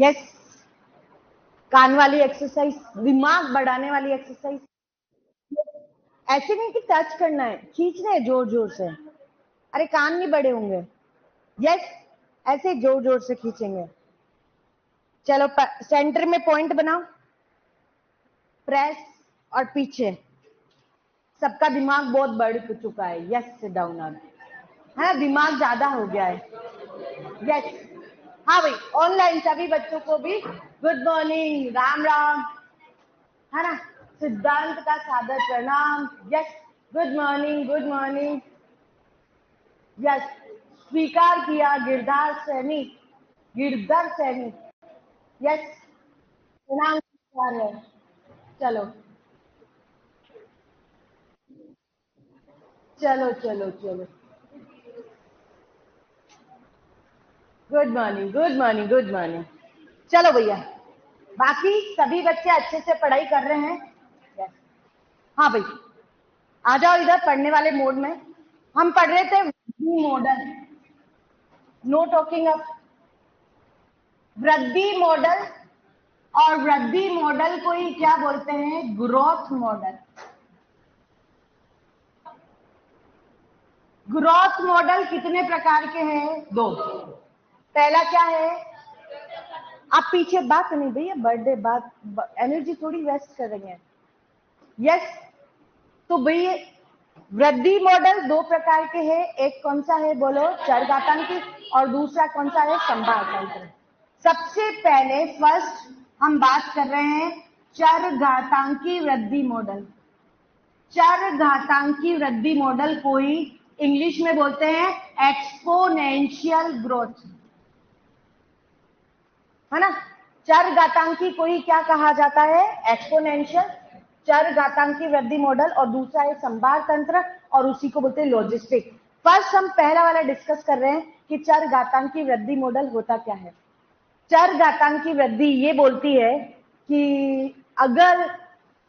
Yes, कान वाली exercise, दिमाग बढ़ाने वाली एक्सरसाइज। ऐसे नहीं कि टच करना है, खींचना है जोर जोर से। अरे कान नहीं बड़े होंगे। यस, ऐसे जोर जोर से खींचेंगे। चलो सेंटर में पॉइंट बनाओ, प्रेस और पीछे। सबका दिमाग बहुत बढ़ चुका है। यस, सिट डाउन अब, है दिमाग ज्यादा हो गया है। यस, हाँ भाई, ऑनलाइन सभी बच्चों को भी गुड मॉर्निंग, राम राम, है ना। सिद्धांत का सादर प्रणाम। Yes, good morning, good morning. Yes, स्वीकार किया गिरधार सैनी, गिरधर सैनी। यस, प्रणाम स्वीकार है। चलो चलो चलो चलो, good morning, good morning, good morning. चलो भैया, बाकी सभी बच्चे अच्छे से पढ़ाई कर रहे हैं। Yes. हाँ भाई, आ जाओ इधर पढ़ने वाले मोड में। हम पढ़ रहे थे वृद्धि मॉडल। Know talking up. वृद्धि मॉडल, और वृद्धि मॉडल को ही क्या बोलते हैं? Growth model. ग्रोथ मॉडल कितने प्रकार के हैं? दो। पहला क्या है? आप पीछे बात नहीं भैया, बर्थडे बात, एनर्जी थोड़ी वेस्ट कर रही है। यस, तो भैया वृद्धि मॉडल दो प्रकार के हैं। एक कौन सा है बोलो? चरघातांकी। और दूसरा कौन सा है? संभार तंत्र। सबसे पहले फर्स्ट हम बात कर रहे हैं चरघातांकी वृद्धि मॉडल। चरघातांकी वृद्धि मॉडल को ही इंग्लिश में बोलते हैं एक्सपोनेंशियल ग्रोथ, है ना। चरघातांकी को ही क्या कहा जाता है? एक्सपोनेंशियल। चरघातांकी वृद्धि मॉडल, और दूसरा है संभार तंत्र, और उसी को बोलते हैं लॉजिस्टिक। फर्स्ट हम पहला वाला डिस्कस कर रहे हैं कि चरघातांकी वृद्धि मॉडल होता क्या है। चरघातांकी वृद्धि ये बोलती है कि अगर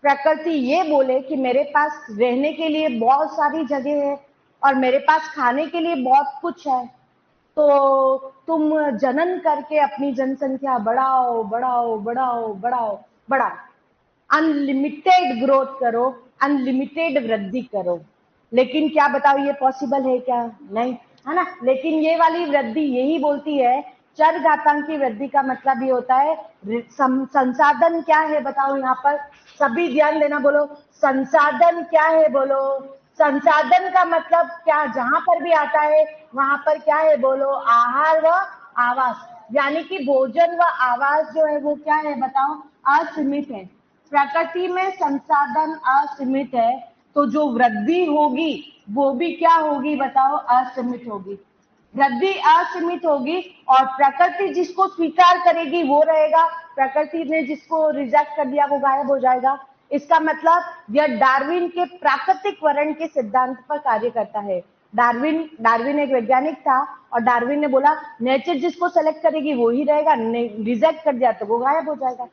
प्रकृति ये बोले कि मेरे पास रहने के लिए बहुत सारी जगह है और मेरे पास खाने के लिए बहुत कुछ है, तो तुम जनन करके अपनी जनसंख्या बढ़ाओ बढ़ाओ बढ़ाओ बढ़ाओ बढ़ाओ, अनलिमिटेड ग्रोथ करो, अनलिमिटेड वृद्धि करो। लेकिन क्या बताओ, ये पॉसिबल है क्या? नहीं, है ना। लेकिन ये वाली वृद्धि यही बोलती है, चरघातांकी वृद्धि का मतलब ये होता है संसाधन क्या है बताओ। यहाँ पर सभी ध्यान देना, बोलो संसाधन क्या है, बोलो। संसाधन का मतलब क्या? जहां पर भी आता है वहां पर क्या है, बोलो? आहार व आवास। यानी कि भोजन व आवास जो है वो क्या है बताओ? असीमित है। प्रकृति में संसाधन असीमित है, तो जो वृद्धि होगी वो भी क्या होगी बताओ? असीमित होगी। वृद्धि असीमित होगी, और प्रकृति जिसको स्वीकार करेगी वो रहेगा, प्रकृति ने जिसको रिजेक्ट कर दिया वो गायब हो जाएगा। इसका मतलब यह डार्विन के प्राकृतिक वर्ण के सिद्धांत पर कार्य करता है। डार्विन एक वैज्ञानिक था, और डार्विन ने बोला नेचर जिसको सेलेक्ट करेगी वो ही रहेगा, रिजेक्ट कर दिया तो वो गायब हो जाएगा।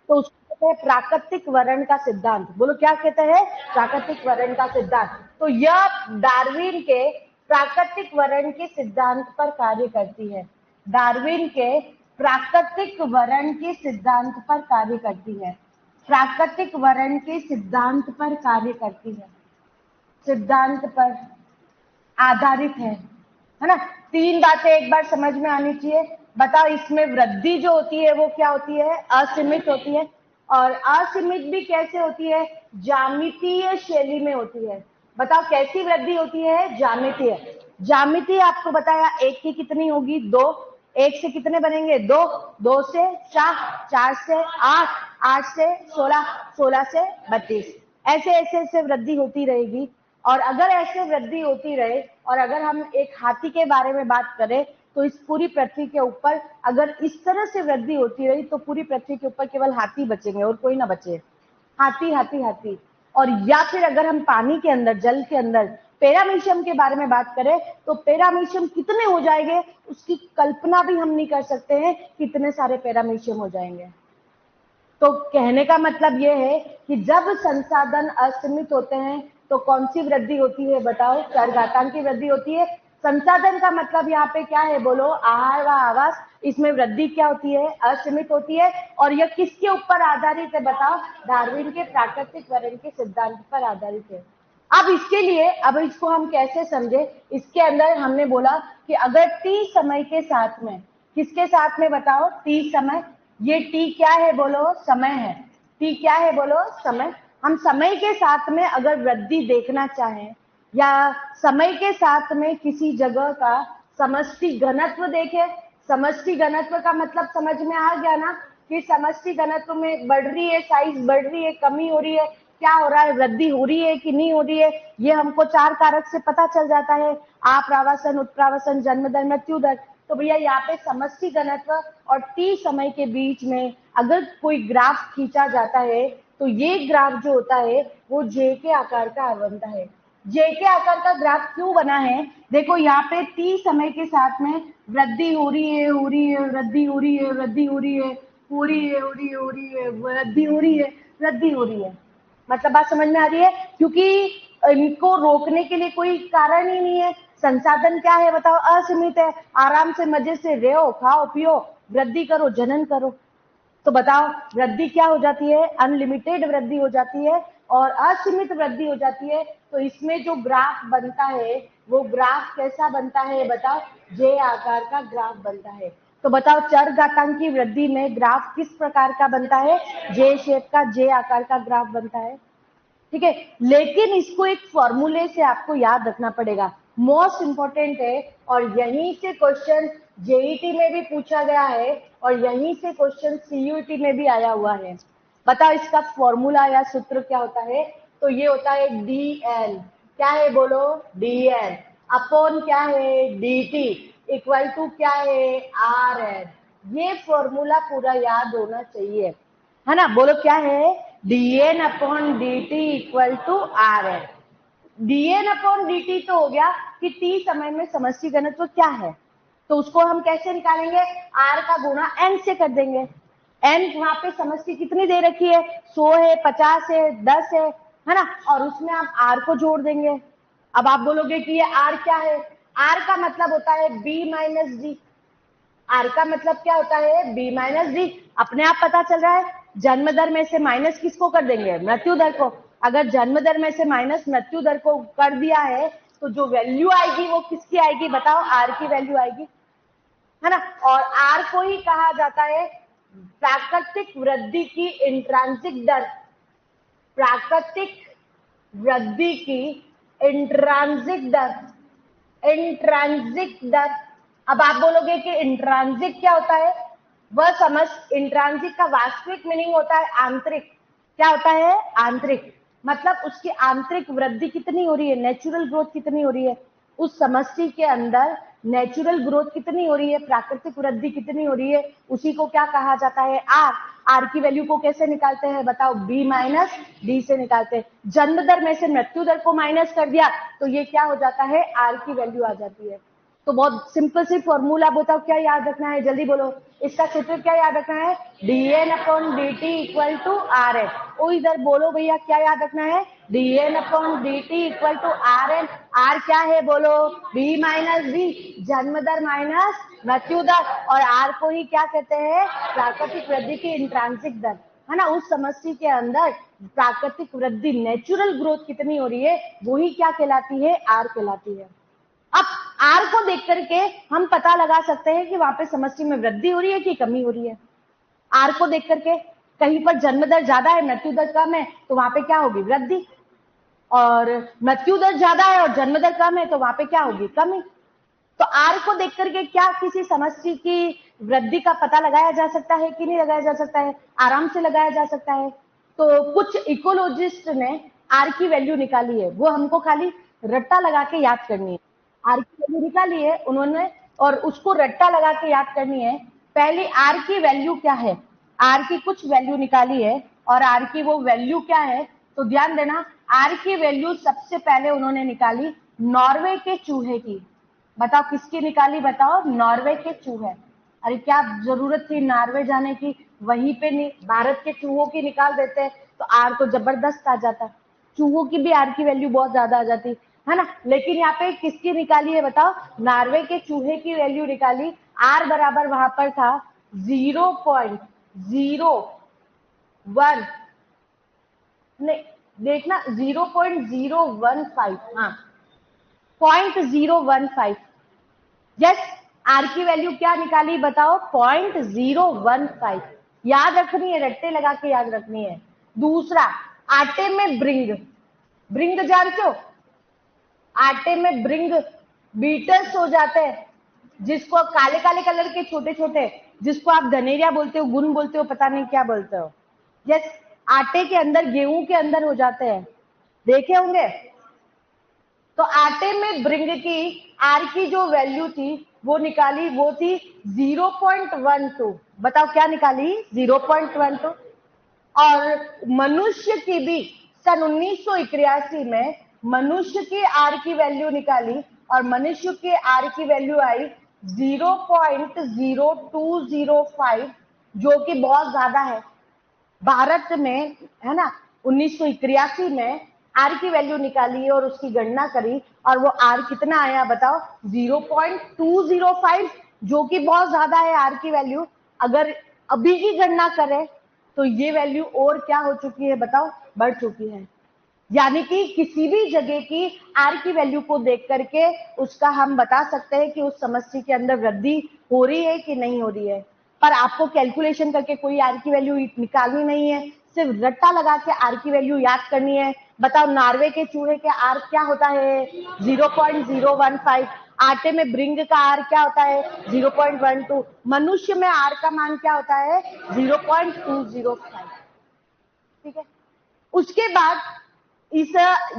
तो उसको कहते हैं प्राकृतिक वर्ण का सिद्धांत। बोलो क्या कहते हैं? प्राकृतिक वर्ण का सिद्धांत। तो यह डार्विन के प्राकृतिक वर्ण के सिद्धांत पर कार्य करती है। डार्विन के प्राकृतिक वर्ण के सिद्धांत पर कार्य करती है। प्राकृतिक वर्ण के सिद्धांत पर कार्य करती है, सिद्धांत पर आधारित है ना। तीन बातें एक बार समझ में आनी चाहिए। बताओ, इसमें वृद्धि जो होती है वो क्या होती है? असीमित होती है। और असीमित भी कैसे होती है? ज्यामितीय शैली में होती है। बताओ कैसी वृद्धि होती है? ज्यामितीय। ज्यामितीय आपको बताया, एक की कितनी होगी? दो। एक से कितने बनेंगे? दो। दो से चार, चार से आठ, आठ से 16, 16 से 32। ऐसे ऐसे ऐसे वृद्धि होती रहेगी। और अगर ऐसे वृद्धि होती रहे, और अगर हम एक हाथी के बारे में बात करें, तो इस पूरी पृथ्वी के ऊपर अगर इस तरह से वृद्धि होती रही तो पूरी पृथ्वी के ऊपर केवल हाथी बचेंगे और कोई ना बचे। हाथी हाथी हाथी। और या फिर अगर हम पानी के अंदर, जल के अंदर पैरामीशियम के बारे में बात करें, तो पैरामीशियम कितने हो जाएंगे उसकी कल्पना भी हम नहीं कर सकते हैं, कितने सारे पैरामीशियम हो जाएंगे। तो कहने का मतलब यह है कि जब संसाधन असीमित होते हैं तो कौन सी वृद्धि होती है बताओ? चरघातांकी वृद्धि होती है। संसाधन का मतलब यहाँ पे क्या है बोलो, आहार व आवास। इसमें वृद्धि क्या होती है, असीमित होती है। और यह किसके ऊपर आधारित है बताओ, डार्विन के प्राकृतिक वर्ण के सिद्धांत पर आधारित है। अब इसके लिए, अब इसको हम कैसे समझे, इसके अंदर हमने बोला कि अगर टी समय के साथ में, किसके साथ में बताओ, टी समय, ये टी क्या है बोलो, समय है। टी क्या है बोलो, समय। हम समय के साथ में अगर वृद्धि देखना चाहें या समय के साथ में किसी जगह का समष्टि घनत्व देखें, समष्टि घनत्व का मतलब समझ में आ गया ना, कि समष्टि घनत्व में बढ़ रही है, साइज बढ़ रही है, कमी हो रही है, क्या हो रहा है, वृद्धि हो रही है कि नहीं हो रही है, ये हमको 4 कारक से पता चल जाता है, आप्रवासन, उत्प्रावसन, जन्म दर, मृत्यु दर। तो भैया यहाँ पे समष्टि घनत्व और टी समय के बीच में अगर कोई ग्राफ खींचा जाता है तो ये ग्राफ जो होता है वो जे के आकार का बनता है। जे के आकार का ग्राफ क्यों बना है, देखो यहाँ पे टी समय के साथ में वृद्धि हो रही है, हो रही है, वृद्धि हो रही है, वृद्धि हो रही है, हो रही है, हो रही है, हो रही है, वृद्धि हो रही है, वृद्धि हो रही है। मतलब बात समझ में आ रही है, क्योंकि इनको रोकने के लिए कोई कारण ही नहीं है। संसाधन क्या है बताओ, असीमित है, आराम से मजे से रहो, खाओ पियो, वृद्धि करो, जनन करो। तो बताओ वृद्धि क्या हो जाती है, अनलिमिटेड वृद्धि हो जाती है और असीमित वृद्धि हो जाती है। तो इसमें जो ग्राफ बनता है वो ग्राफ कैसा बनता है बताओ, जे आकार का ग्राफ बनता है। तो बताओ चर घातांकी वृद्धि में ग्राफ किस प्रकार का बनता है, जे शेप का, जे आकार का ग्राफ बनता है। ठीक है, लेकिन इसको एक फॉर्मूले से आपको याद रखना पड़ेगा, मोस्ट इंपॉर्टेंट है। और यहीं से क्वेश्चन जेईटी में भी पूछा गया है और यहीं से क्वेश्चन सीयूईटी में भी आया हुआ है। बताओ इसका फॉर्मूला या सूत्र क्या होता है, तो ये होता है डी एल, क्या है बोलो, डी एल अपॉन क्या है, डी टी इक्वल टू क्या है, आर एन। ये फॉर्मूला पूरा याद होना चाहिए, है ना। बोलो क्या है, dn upon D T equal to are n. dn upon D t तो हो गया कि t समय में समष्टि घनत्व क्या है, तो उसको हम कैसे निकालेंगे, r का गुणा n से कर देंगे। n वहां पे समष्टि कितनी दे रखी है, 100 है, 50 है, 10 है ना, और उसमें हम r को जोड़ देंगे। अब आप बोलोगे कि ये r क्या है, r का मतलब होता है b माइनस डी। आर का मतलब क्या होता है, बी माइनस डी। अपने आप पता चल रहा है, जन्म दर में से माइनस किसको कर देंगे, मृत्यु दर को। अगर जन्म दर में से माइनस मृत्यु दर को कर दिया है तो जो वैल्यू आएगी वो किसकी आएगी बताओ, आर की वैल्यू आएगी, है ना। और आर को ही कहा जाता है प्राकृतिक वृद्धि की इंट्रांसिक दर, प्राकृतिक वृद्धि की इंट्रांसिक दर, इंट्रांसिक दर। अब आप बोलोगे कि इंट्रांसिक क्या होता है, वह समझ, इंट्रांसिक का वास्तविक मीनिंग होता है आंतरिक। क्या होता है, आंतरिक, मतलब उसकी आंतरिक वृद्धि कितनी हो रही है, नेचुरल ग्रोथ कितनी हो रही है, उस समष्टि के अंदर नेचुरल ग्रोथ कितनी हो रही है, प्राकृतिक वृद्धि कितनी हो रही है, उसी को क्या कहा जाता है, आर। आर की वैल्यू को कैसे निकालते हैं बताओ, बी माइनस डी से निकालते हैं। जन्म दर में से मृत्यु दर को माइनस कर दिया तो ये क्या हो जाता है, आर की वैल्यू आ जाती है। तो बहुत सिंपल सी फॉर्मूला, बताओ क्या याद रखना है, जल्दी बोलो, इसका सूत्र क्या याद रखना है, dn upon D T equal to are N. ओ इधर बोलो भैया क्या याद रखना है, dn upon D T equal to are N. R क्या है बोलो, b माइनस डी, जन्म दर माइनस मृत्यु दर, और आर को ही क्या कहते हैं, प्राकृतिक वृद्धि की इंट्रांसिक दर, है ना। उस समष्टि के अंदर प्राकृतिक वृद्धि, नेचुरल ग्रोथ कितनी हो रही है, वही क्या कहलाती है, आर कहलाती है। अब आर को देख करके हम पता लगा सकते हैं कि वहां पे समष्टि में वृद्धि हो रही है कि कमी हो रही है। आर को देख करके कहीं पर जन्म दर ज्यादा है, मृत्यु दर कम है, तो वहां पे क्या होगी, वृद्धि। और मृत्यु दर ज्यादा है और जन्म दर कम है तो वहां पे क्या होगी, कमी। तो आर को देख करके क्या किसी समष्टि की वृद्धि का पता लगाया जा सकता है कि नहीं लगाया जा सकता है, आराम से लगाया जा सकता है। तो कुछ इकोलॉजिस्ट ने आर की वैल्यू निकाली है, वो हमको खाली रट्टा लगा के याद करनी है। आर की वैल्यू निकाली है उन्होंने और उसको रट्टा लगा के याद करनी है। पहली आर की वैल्यू क्या है, आर की कुछ वैल्यू निकाली है और आर की वो वैल्यू क्या है, तो ध्यान देना, आर की वैल्यू सबसे पहले उन्होंने निकाली नॉर्वे के चूहे की। बताओ किसकी निकाली, बताओ, नॉर्वे के चूहे। अरे क्या जरूरत थी नॉर्वे जाने की, वहीं पे नहीं, भारत के चूहों की निकाल देते तो आर तो जबरदस्त आ जाता, चूहों की भी आर की वैल्यू बहुत ज्यादा आ जाती, है ना। लेकिन यहाँ पे किसकी निकाली है बताओ, नॉर्वे के चूहे की वैल्यू निकाली, आर बराबर वहां पर था 0.01, नहीं देखना 0.015, हाँ 0.015, यस आर की वैल्यू क्या निकाली बताओ 0.015, याद रखनी है, रट्टे लगा के याद रखनी है। दूसरा, आटे में ब्रिंग, ब्रिंग जानते हो, आटे में ब्रिंग बीटर्स हो जाते हैं, जिसको काले काले कलर के छोटे छोटे, जिसको आप धनेरिया बोलते हो, गुन बोलते हो, पता नहीं क्या बोलते हो, यस आटे के अंदर, गेहूं के अंदर हो जाते हैं, देखे होंगे। तो आटे में ब्रिंग की आर की जो वैल्यू थी वो निकाली, वो थी 0.12, बताओ क्या निकाली 0.12। और मनुष्य की भी सन 1981 में मनुष्य की आर की वैल्यू निकाली, और मनुष्य के आर की वैल्यू आई 0.0205, जो कि बहुत ज्यादा है भारत में, है ना। 1981 में आर की वैल्यू निकाली और उसकी गणना करी, और वो आर कितना आया बताओ 0.205, जो कि बहुत ज्यादा है आर की वैल्यू। अगर अभी की गणना करें तो ये वैल्यू और क्या हो चुकी है बताओ, बढ़ चुकी है। यानी कि किसी भी जगह की आर की वैल्यू को देख करके उसका हम बता सकते हैं कि उस समष्टि के अंदर वृद्धि हो रही है कि नहीं हो रही है। पर आपको कैलकुलेशन करके कोई आर की वैल्यू निकालनी नहीं है, सिर्फ रट्टा लगा के आर की वैल्यू याद करनी है। बताओ नॉर्वे के चूहे के आर क्या होता है 0.015, आटे में ब्रिंग का आर क्या होता है 0.12, मनुष्य में आर का मान क्या होता है 0.205, ठीक है। उसके बाद इस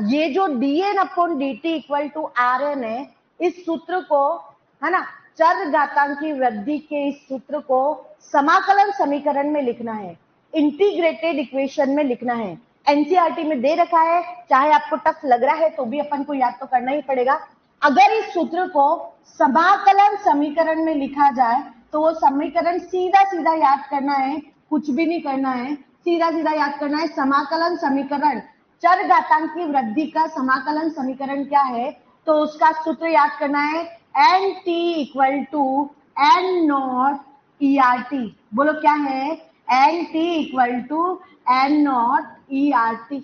ये जो dn/dt इक्वल टू rn है, इस सूत्र को, है ना, चर घातांकी वृद्धि के इस सूत्र को समाकलन समीकरण में लिखना है, इंटीग्रेटेड इक्वेशन में लिखना है। एनसीईआरटी में दे रखा है, चाहे आपको टफ लग रहा है तो भी अपन को याद तो करना ही पड़ेगा। अगर इस सूत्र को समाकलन समीकरण में लिखा जाए तो वो समीकरण सीधा सीधा याद करना है, कुछ भी नहीं करना है, सीधा सीधा याद करना है। समाकलन समीकरण, चर घातांकी वृद्धि का समाकलन समीकरण क्या है, तो उसका सूत्र याद करना है n t equal to n not e r t. बोलो क्या है, n t equal to n not e r t.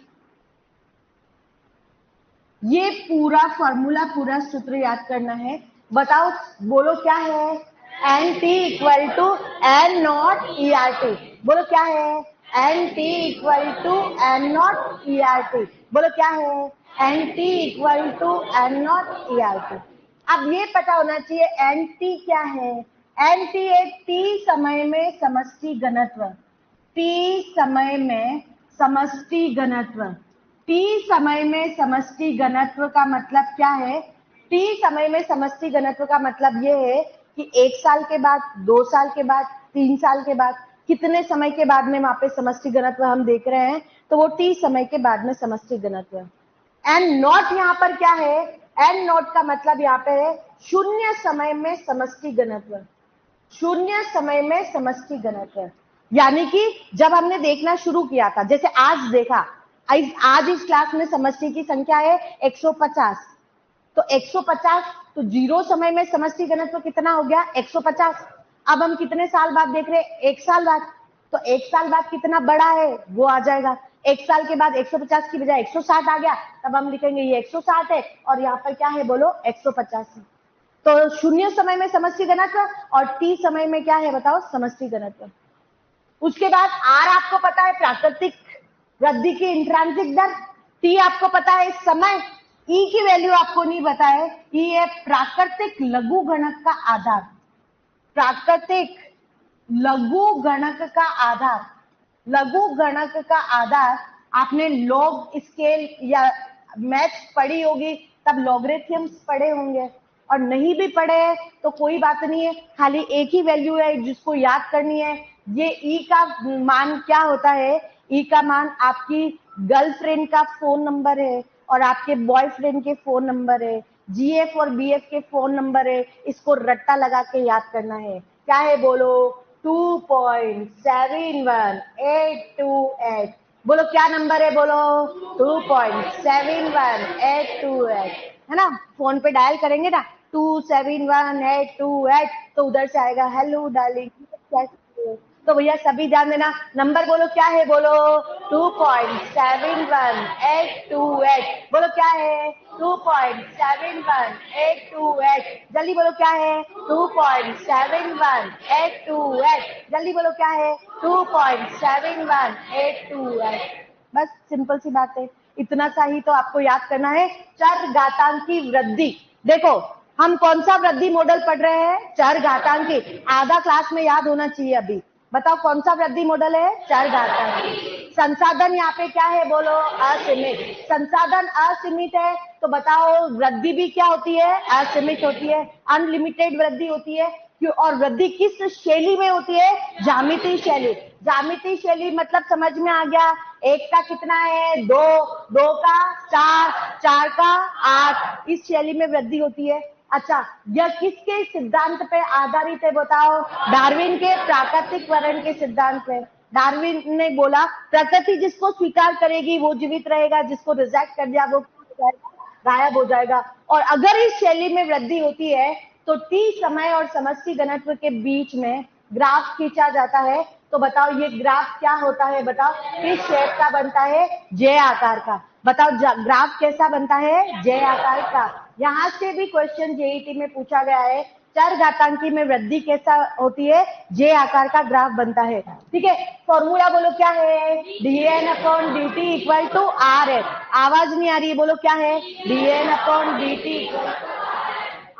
ये पूरा फॉर्मूला, पूरा सूत्र याद करना है। बताओ बोलो क्या है, n t equal to n not e r t. बोलो क्या है, n t equal to n not e r t. बोलो क्या है, n t equal to n not e r t. अब ये पता होना चाहिए एन टी क्या है। एन टी है टी समय में समष्टि घनत्व, टी समय में समष्टि घनत्व। टी समय में समष्टि घनत्व का मतलब क्या है, टी समय में समष्टि घनत्व का मतलब ये है कि 1 साल के बाद, 2 साल के बाद, 3 साल के बाद, कितने समय के बाद में वहां पे समष्टि घनत्व हम देख रहे हैं, तो वो टी समय के बाद में समष्टि घनत्व है। एन नॉट यहाँ पर क्या है, एन नॉट का मतलब यहाँ पे है शून्य समय में समष्टि घनत्व, शून्य समय में समष्टि घनत्व। यानी कि जब हमने देखना शुरू किया था, जैसे आज देखा, आज इस क्लास में समष्टि की संख्या है 150, तो 150 तो 0 समय में समष्टि घनत्व कितना हो गया 150। अब हम कितने साल बाद देख रहे हैं, 1 साल बाद, तो 1 साल बाद कितना बड़ा है वो आ जाएगा। 1 साल के बाद 150 की बजाय 160 आ गया, तब हम लिखेंगे ये 160 है, और यहाँ पर क्या है बोलो 150 है। तो शून्य समय में समष्टि घनत्व और टी समय में क्या है बताओ समष्टि घनत्व। उसके बाद आर आपको पता है प्राकृतिक वृद्धि की इंट्रांसिक दर, टी आपको पता है समय, ई की वैल्यू आपको नहीं पता है, ई है प्राकृतिक लघु गणक का आधार, प्राकृतिक लघु गणक का आधार। लघु गणक का आधार आपने लॉग स्केल या मैथ्स पढ़ी होगी, तब लॉगरिथम्स पढ़े होंगे, और नहीं भी पढ़े हैं तो कोई बात नहीं है, खाली एक ही वैल्यू है जिसको याद करनी है। ये ई का मान क्या होता है, ई का मान आपकी गर्लफ्रेंड का फोन नंबर है और आपके बॉयफ्रेंड के फोन नंबर है, जीएफ और बीएफ के फोन नंबर है, इसको रट्टा लगा के याद करना है। क्या है बोलो 2.71828। बोलो क्या नंबर है बोलो 2.71828। है ना, फोन पे डायल करेंगे ना 271828, तो उधर से आएगा हेलो डार्लिंग कैसे हो? तो भैया सभी ध्यान देना, नंबर बोलो क्या है, बोलो 2.71828, बोलो क्या है 2.71828, जल्दी बोलो क्या है 2.71828, जल्दी बोलो क्या है 2.71828। बस सिंपल सी बात है, इतना सा ही तो आपको याद करना है। चर घातांक की वृद्धि, देखो हम कौन सा वृद्धि मॉडल पढ़ रहे हैं, चर घातांक की, आधा क्लास में याद होना चाहिए अभी। बताओ कौन सा वृद्धि मॉडल है, चर घातांक। संसाधन यहाँ पे क्या है, बोलो असीमित, संसाधन असीमित है तो बताओ वृद्धि भी क्या होती है, असीमित होती है, अनलिमिटेड वृद्धि होती है। क्यों, और वृद्धि किस शैली में होती है, ज्यामितीय शैली। ज्यामितीय शैली मतलब समझ में आ गया, एक का कितना है, दो, दो का चार, चार का आठ, इस शैली में वृद्धि होती है। अच्छा, यह किसके सिद्धांत पे आधारित है, बताओ, डार्विन के प्राकृतिक वर्ण के सिद्धांत पे। डार्विन ने बोला प्रकृति जिसको स्वीकार करेगी वो जीवित रहेगा, जिसको रिजेक्ट कर दिया वो गायब हो जाएगा। और अगर इस शैली में वृद्धि होती है तो टी समय और समष्टि घनत्व के बीच में ग्राफ खींचा जाता है। तो बताओ ये ग्राफ क्या होता है, बताओ किस शेप का बनता है, जे आकार का। बताओ ग्राफ कैसा बनता है, जे आकार का। यहां से भी क्वेश्चन जेईटी में पूछा गया है, चर घातांकी में वृद्धि कैसा होती है, जे आकार का ग्राफ बनता है। ठीक है, फॉर्मूला बोलो क्या है, dn upon dt equal to r है। आवाज नहीं आ रही है, बोलो क्या है, dn अपॉन dt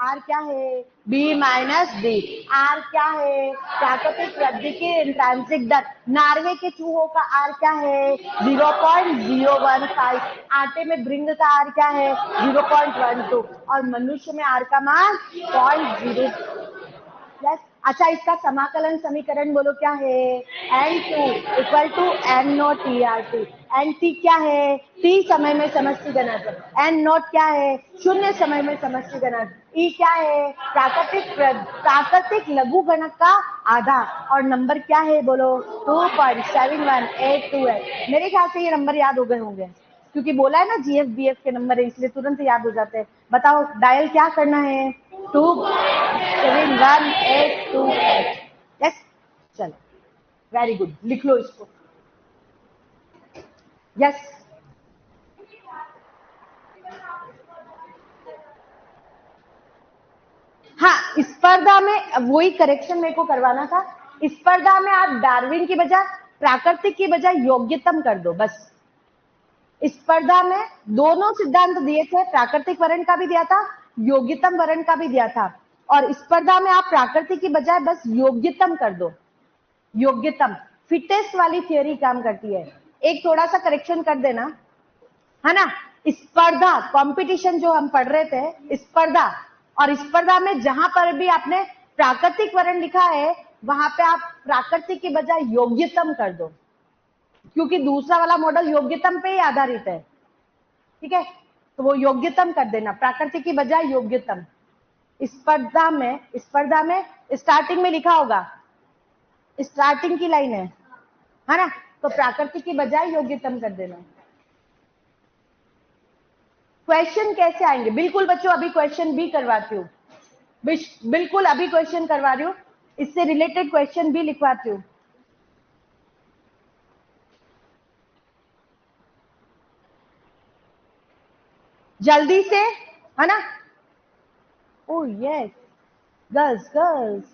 आर क्या है, बी माइनस डी। आर क्या है, प्राकृतिक वृद्धि की इंट्रांसिक दर। नार्वे के चूहों का आर क्या है, 0.015। आटे में भृंग का आर क्या है, 0.12। और मनुष्य में आर का मान 0.0। प्लस, अच्छा इसका समाकलन समीकरण बोलो क्या है, n2 equal to n not t r t. N t क्या है, टी समय में समष्टि घनत्व, एन नोट क्या है, शून्य समय में समष्टि घनत्व, ई क्या है, प्राकृतिक लघु घनक का आधा, और नंबर क्या है बोलो 2.71828। मेरे ख्याल से ये नंबर याद हो गए होंगे, क्योंकि बोला है ना जीएफ बीएफ के नंबर है, इसलिए तुरंत याद हो जाते हैं। बताओ डायल क्या करना है, 2.71828। यस, चलो वेरी गुड, लिख लो इसको। यस, हाँ स्पर्धा में वही करेक्शन मेरे को करवाना था। स्पर्धा में आप डार्विन की बजाय, प्राकृतिक की बजाय योग्यतम कर दो बस। स्पर्धा में दोनों सिद्धांत दिए थे, प्राकृतिक वर्ण का भी दिया था, योग्यतम वर्ण का भी दिया था। और स्पर्धा में आप प्राकृतिक की बजाय बस योग्यतम कर दो, योग्यतम। फिटेस्ट वाली थियोरी काम करती है। एक थोड़ा सा करेक्शन कर देना, है ना। स्पर्धा कंपटीशन जो हम पढ़ रहे थे, स्पर्धा, और स्पर्धा में जहां पर भी आपने प्राकृतिक वर्ण लिखा है वहां पे आप प्राकृतिक की बजाय योग्यतम कर दो, क्योंकि दूसरा वाला मॉडल योग्यतम पे ही आधारित है। ठीक है, तो वो योग्यतम कर देना, प्राकृतिक की बजाय योग्यतम। स्पर्धा में स्टार्टिंग में लिखा होगा, स्टार्टिंग की लाइन है ना, तो प्राकृतिक की बजाय योग्यतम कर देना। क्वेश्चन कैसे आएंगे, बिल्कुल बच्चों अभी क्वेश्चन भी करवाती हूँ, बिल्कुल अभी क्वेश्चन करवा रही हूँ, इससे रिलेटेड क्वेश्चन भी लिखवाती हूँ। जल्दी से, है ना। Oh yes, girls girls.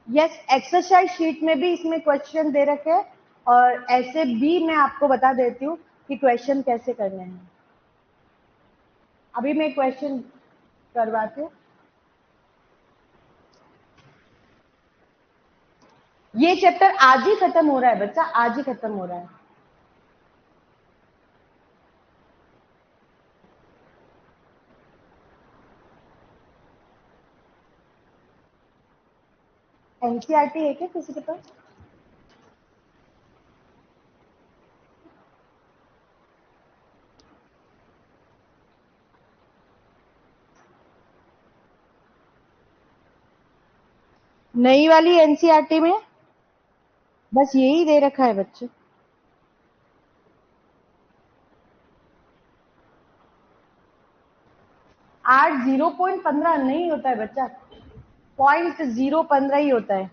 Yes, exercise sheet में भी इसमें क्वेश्चन दे रखे हैं, और ऐसे भी मैं आपको बता देती हूँ कि क्वेश्चन कैसे करने हैं। अभी मैं क्वेश्चन करवाती हूँ। ये चैप्टर आज ही खत्म हो रहा है बच्चा, आज ही खत्म हो रहा है। एनसीईआरटी है क्या किसी के पास? नई वाली एनसीईआरटी में बस यही दे रखा है बच्चे। 0.15 नहीं होता है बच्चा, 0.015 ही होता है।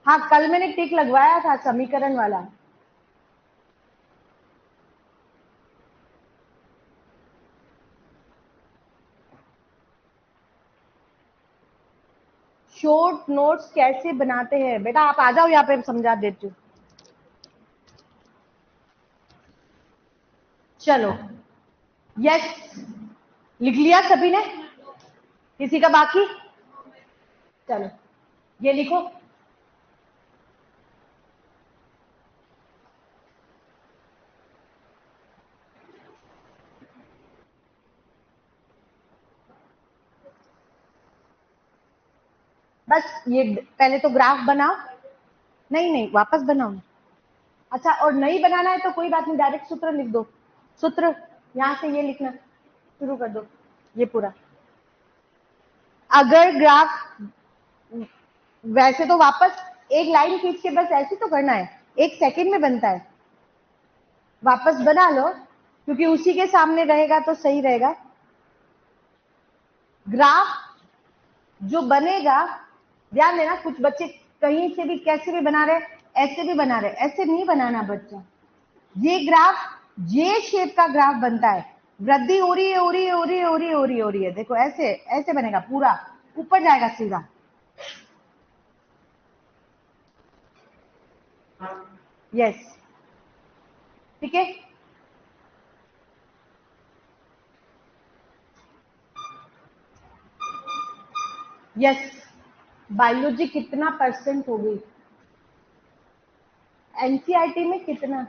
हाँ, कल मैंने टिक लगवाया था समीकरण वाला। शॉर्ट नोट्स कैसे बनाते हैं बेटा, आप आ जाओ यहाँ पे समझा देती हूँ। चलो, यस, लिख लिया सभी ने? किसी का बाकी? चलो, ये लिखो। बस ये पहले तो ग्राफ बनाओ। नहीं नहीं, वापस बनाओ। अच्छा, और नहीं बनाना है तो कोई बात नहीं, डायरेक्ट सूत्र लिख दो। सूत्र यहाँ से ये लिखना शुरू कर दो, ये पूरा। अगर ग्राफ, वैसे तो वापस एक लाइन खींच के बस ऐसे तो करना है, 1 सेकेंड में बनता है। वापस बना लो, क्योंकि उसी के सामने रहेगा तो सही रहेगा। ग्राफ जो बनेगा, ध्यान देना, कुछ बच्चे कहीं से भी कैसे भी बना रहे, ऐसे भी बना रहे, ऐसे नहीं बनाना बच्चा। ये ग्राफ ये शेप का ग्राफ बनता है, वृद्धि हो रही है, हो रही है, हो रही है, हो रही है, हो रही है, हो रही है। देखो ऐसे ऐसे बनेगा, पूरा ऊपर जाएगा सीधा। यस, ठीक है। यस, बायोलॉजी कितना परसेंट हो गई? एनसीईआरटी में कितना?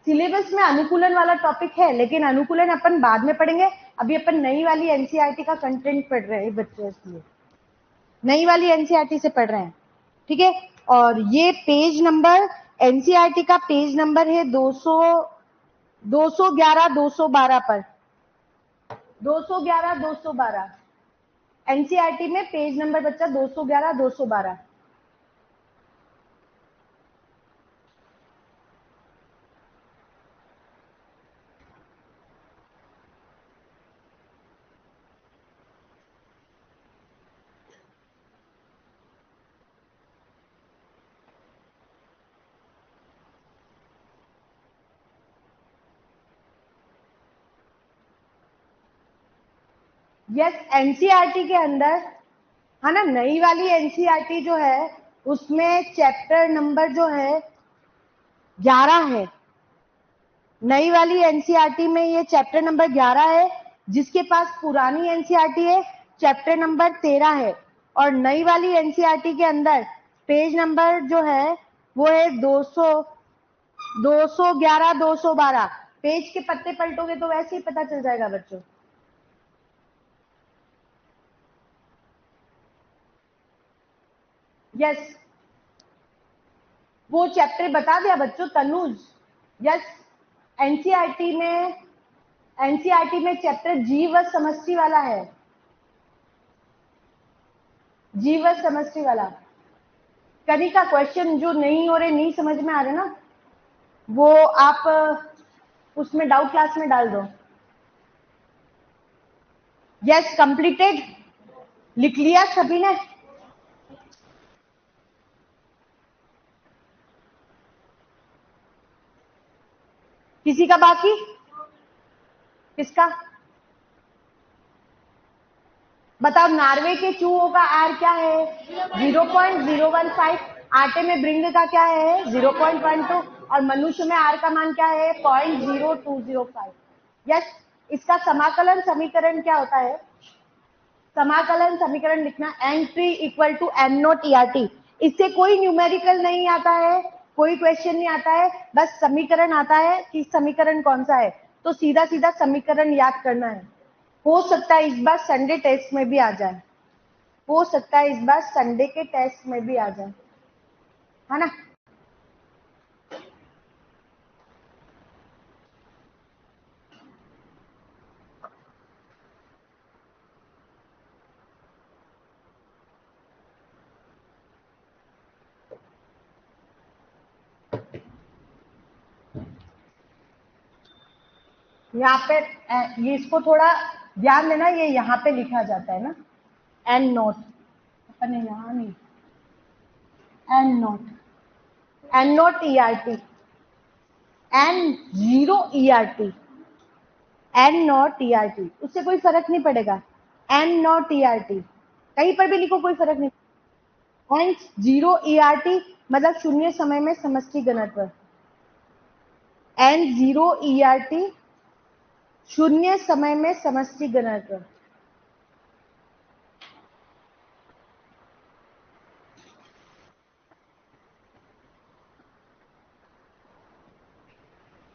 सिलेबस में अनुकूलन वाला टॉपिक है, लेकिन अनुकूलन अपन बाद में पढ़ेंगे। अभी अपन नई वाली एनसीईआरटी का कंटेंट पढ़ रहे हैं बच्चे, इसलिए नई वाली एनसीईआरटी से पढ़ रहे हैं, ठीक है। और ये पेज नंबर, एनसीईआरटी का पेज नंबर है 200, 211, 212 पर, 211, 212 एनसीईआरटी में पेज नंबर बच्चा 211, 212। यस, एनसीईआरटी के अंदर है ना, नई वाली एनसीईआरटी जो है उसमें चैप्टर नंबर जो है 11 है। नई वाली एनसीईआरटी में ये चैप्टर नंबर 11 है। जिसके पास पुरानी एनसीईआरटी है, चैप्टर नंबर 13 है। और नई वाली एनसीईआरटी के अंदर पेज नंबर जो है वो है 200, 211, 212। पेज के पत्ते पलटोगे तो वैसे ही पता चल जाएगा बच्चों। यस, वो चैप्टर बता दिया बच्चों तनुज। यस, एनसीईआरटी में, एनसीईआरटी में चैप्टर जीव व समष्टि वाला है, जीव व समष्टि वाला। कनिका, क्वेश्चन जो नहीं हो रहे, नहीं समझ में आ रहे ना, वो आप उसमें डाउट क्लास में डाल दो। यस, कंप्लीटेड लिख लिया सभी ने? किसी का बाकी? किसका? बताओ, नॉर्वे के चूहों का आर क्या है? 0.015। आटे में ब्रिंग का क्या है? 0.12। और मनुष्य में आर का मान क्या है? 0.0205। यस, इसका समाकलन समीकरण क्या होता है? समाकलन समीकरण लिखना n3 equal to n not ERT। इससे कोई न्यूमेरिकल नहीं आता है, कोई क्वेश्चन नहीं आता है, बस समीकरण आता है कि समीकरण कौन सा है, तो सीधा सीधा समीकरण याद करना है। हो सकता है इस बार संडे टेस्ट में भी आ जाए, हो सकता है इस बार संडे के टेस्ट में भी आ जाए, है ना। यहाँ पे ये इसको थोड़ा ध्यान देना, ये यहाँ पे लिखा जाता है ना, एन नोट, अपने यहाँ नहीं, n not, n not ERT, N0 ERT, n not ERT, उससे कोई फर्क नहीं पड़ेगा। एन नॉट ERT कहीं पर भी लिखो, कोई फर्क नहीं। N0 ERT मतलब शून्य समय में समष्टि घनत्व। N0 ERT शून्य समय में समष्टि घनत्व।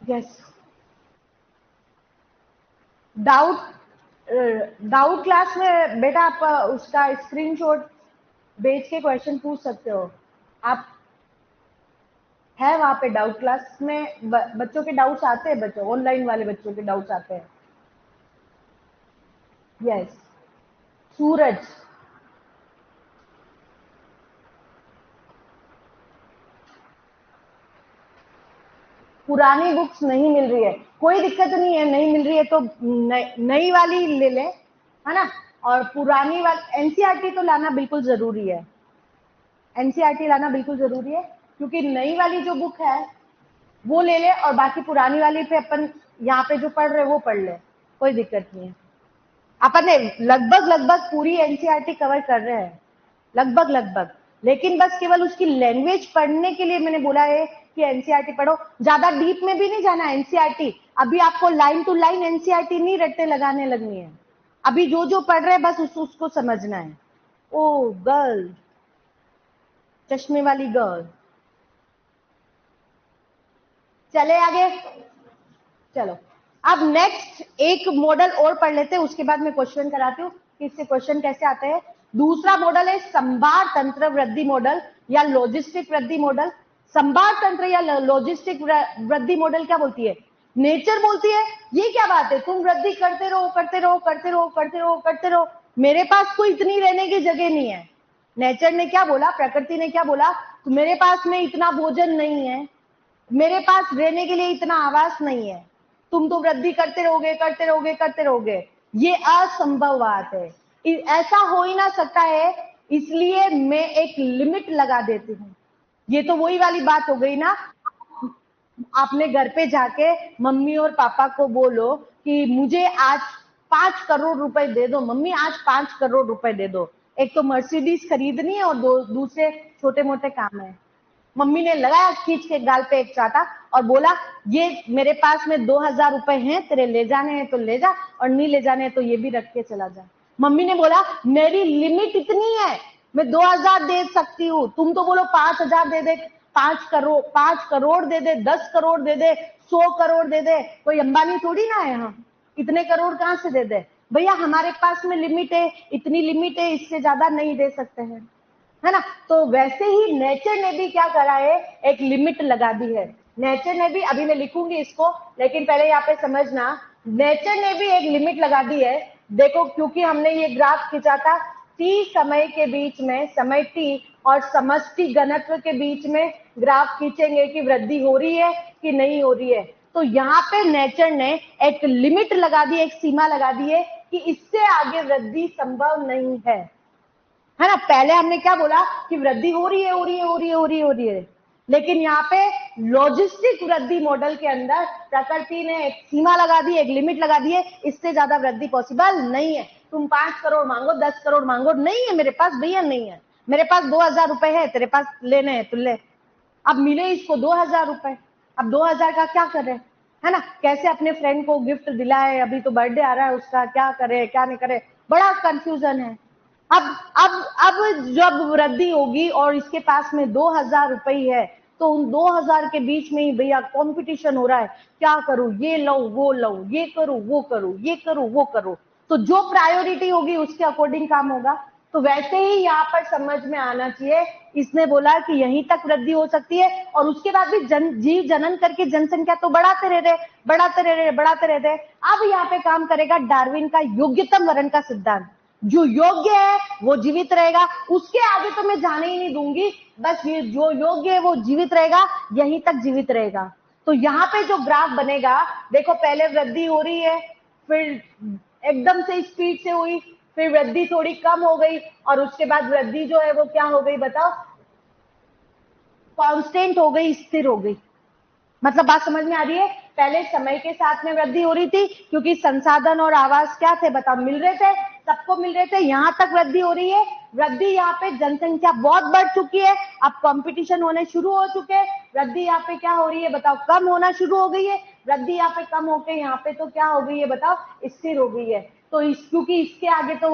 यस, डाउट क्लास में बेटा आप उसका स्क्रीनशॉट भेज के क्वेश्चन पूछ सकते हो। आप है वहां पे डाउट क्लास में बच्चों के डाउट्स आते हैं, बच्चों ऑनलाइन वाले बच्चों के डाउट्स आते हैं। यस, सूरज, पुरानी बुक्स नहीं मिल रही है, कोई दिक्कत नहीं है, नहीं मिल रही है तो नई वाली ले ले, है ना। और पुरानी वाली एनसीईआरटी तो लाना बिल्कुल जरूरी है, एनसीईआरटी लाना बिल्कुल जरूरी है, क्योंकि नई वाली जो बुक है वो ले ले और बाकी पुरानी वाली पे अपन यहाँ पे जो पढ़ रहे वो पढ़ ले, कोई दिक्कत नहीं है। अपन ने लगभग लगभग पूरी एनसीईआरटी कवर कर रहे हैं, लगभग लगभग, लेकिन बस केवल उसकी लैंग्वेज पढ़ने के लिए मैंने बोला है कि एनसीईआरटी पढ़ो, ज्यादा डीप में भी नहीं जाना एनसीईआरटी। अभी आपको लाइन टू लाइन एनसीईआरटी नहीं रट्टे लगाने लगनी है, अभी जो जो पढ़ रहे हैं बस उसको समझना है। ओ गर्ल, चश्मे वाली गर्ल, चले आगे, चलो अब नेक्स्ट एक मॉडल और पढ़ लेते हैं, उसके बाद मैं क्वेश्चन कराती हूँ कि इससे क्वेश्चन कैसे आते हैं। दूसरा मॉडल है संभार तंत्र वृद्धि मॉडल या लॉजिस्टिक वृद्धि मॉडल। संभार तंत्र या लॉजिस्टिक वृद्धि मॉडल क्या बोलती है? नेचर बोलती है ये क्या बात है, तुम वृद्धि करते रहो करते रहो करते रहो करते रहो करते रहो, मेरे पास कोई इतनी रहने की जगह नहीं है। नेचर ने क्या बोला, प्रकृति ने क्या बोला, मेरे पास में इतना भोजन नहीं है, मेरे पास रहने के लिए इतना आवास नहीं है, तुम तो वृद्धि करते रहोगे करते रहोगे करते रहोगे। ये असंभव बात है, ऐसा हो ही ना सकता है, इसलिए मैं एक लिमिट लगा देती हूँ। ये तो वही वाली बात हो गई ना, आपने घर पे जाके मम्मी और पापा को बोलो कि मुझे आज 5 करोड़ रुपए दे दो, मम्मी आज 5 करोड़ रुपए दे दो। एक तो मर्सिडीज खरीदनी है और दूसरे छोटे मोटे काम है। मम्मी ने लगाया खींच के गाल पे एक चाटा और बोला ये मेरे पास में 2,000 रुपए हैं, तेरे ले जाने हैं तो ले जा और नहीं ले जाने हैं तो ये भी रख के चला जा। मम्मी ने बोला मेरी लिमिट इतनी है, मैं 2,000 दे सकती हूँ, तुम तो बोलो 5,000 दे दे, 5 करोड़ दे दे, 10 करोड़ दे दे, 100 करोड़ दे दे, कोई अंबानी थोड़ी ना है हम, इतने करोड़ कहाँ से दे दे भैया, हमारे पास में लिमिट है, इतनी लिमिट है, इससे ज्यादा नहीं दे सकते हैं, है ना। तो वैसे ही नेचर ने भी क्या करा है, एक लिमिट लगा दी है। नेचर ने भी, अभी मैं लिखूंगी इसको, लेकिन पहले यहाँ पे समझना, नेचर ने भी एक लिमिट लगा दी है। देखो, क्योंकि हमने ये ग्राफ खींचा था टी समय के बीच में, समय टी और समष्टि घनत्व के बीच में ग्राफ खींचेंगे कि वृद्धि हो रही है कि नहीं हो रही है। तो यहाँ पे नेचर ने एक लिमिट लगा दी, एक सीमा लगा दी है कि इससे आगे वृद्धि संभव नहीं है ना। पहले हमने क्या बोला कि वृद्धि हो रही है हो रही है हो रही है हो रही है हो रही है, लेकिन यहाँ पे लॉजिस्टिक वृद्धि मॉडल के अंदर प्रकृति ने एक सीमा लगा दी, एक लिमिट लगा दी है, इससे ज्यादा वृद्धि पॉसिबल नहीं है। तुम 5 करोड़ मांगो, 10 करोड़ मांगो, नहीं है मेरे पास भैया, नहीं है मेरे पास, 2000 रुपए है, तेरे पास लेने हैं तो ले। अब मिले इसको 2000 रुपए, अब 2000 का क्या करे, है ना, कैसे अपने फ्रेंड को गिफ्ट दिलाए, अभी तो बर्थडे आ रहा है उसका, क्या करे क्या नहीं करे, बड़ा कंफ्यूजन है। अब जब वृद्धि होगी और इसके पास में 2000 रुपए है, तो उन 2000 के बीच में ही भैया कंपटीशन हो रहा है, क्या करूं, ये लो वो लो, ये करूं वो करूं, ये करूं वो करूं, तो जो प्रायोरिटी होगी उसके अकॉर्डिंग काम होगा। तो वैसे ही यहाँ पर समझ में आना चाहिए, इसने बोला कि यहीं तक वृद्धि हो सकती है और उसके बाद भी जीव जनन करके जनसंख्या तो बढ़ाते रह रहे बढ़ाते रह रहे बढ़ाते रहते। अब यहाँ पे काम करेगा डार्विन का योग्यतम वर्ण का सिद्धांत, जो योग्य है वो जीवित रहेगा, उसके आगे तो मैं जाने ही नहीं दूंगी, बस ये जो योग्य है वो जीवित रहेगा, यहीं तक जीवित रहेगा। तो यहाँ पे जो ग्राफ बनेगा, देखो पहले वृद्धि हो रही है, फिर एकदम से स्पीड से हुई, फिर वृद्धि थोड़ी कम हो गई और उसके बाद वृद्धि जो है वो क्या हो गई बताओ, कांस्टेंट हो गई, स्थिर हो गई। मतलब बात समझ में आ रही है, पहले समय के साथ में वृद्धि हो रही थी क्योंकि संसाधन और आवास क्या थे बताओ, मिल रहे थे, सबको मिल रहे थे, यहां तक वृद्धि हो रही है, वृद्धि यहाँ पे जनसंख्या बहुत बढ़ चुकी है, अब कंपटीशन होने शुरू हो चुके हैं, वृद्धि यहाँ पे क्या हो रही है बताओ, कम होना शुरू हो गई है, वृद्धि यहाँ पे कम होके यहाँ पे तो क्या हो गई है बताओ, स्थिर हो गई है। तो क्योंकि इसके आगे तो